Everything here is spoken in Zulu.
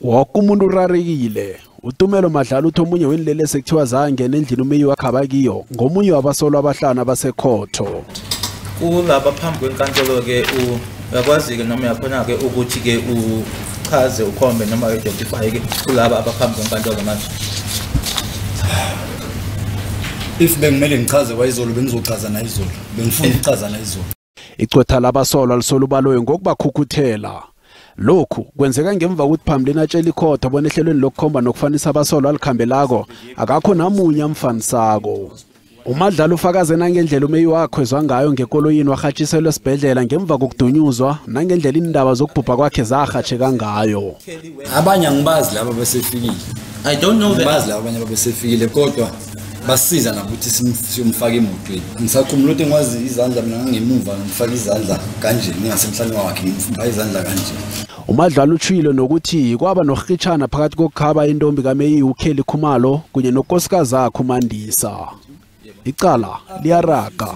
Woke umuntu urarekile. uTumelo Madlala uthi omunye weenelelesi ekuthiwa zangena endlini uMeyiwa akhaba kiyo ngomunye wabasolwa abahlanu abasekhotho. Kulaba phambi kwenkantolo ke uyakwazi ke noma yakhona ke ukuthi ke uchaze ukhombe noma identify ke kulaba abaphambi kwenkantolo manje. If bengimele ngichaze kwayizolo bengizochaza na izolo. Bengifuna ukuchaza na izolo. Icwetha labasolwa lisola ubaloyi ngokubakhukuthela. Lokhu kwenzeka ngemva ukuthi phambili natshela ikhotho bona ehlelweni lokukhomba nokufanisa abasolwa alikhambelako akakho namunye amfanisako. UMadlala ufakaze nangendlela uMeyiwa wakhwezwa ngayo ngekoloyini wahatshiselwa esibhedlela ngemva kokudunyuzwa nangendlela indaba zokubhubha kwakhe zahatsheka ngayo. Abanye angibazi laba besefikile. I don't know that. Bazi laba abanye ababesefikile kodwa basiza nakuthi simfake emotweni. Ngisakhumula ukuthi ngwazi izandla mina ngemuva ngifaka izandla kanje ningasemhlanje wakhe ngifumba izandla kanje. uMadlala utshilo nokuthi kwaba nohitshana phakathi kokukhaba intombi kaMeyiwa uKhumalo kunye nonkosikazi yakhe uMandisa. Icala liyaraga.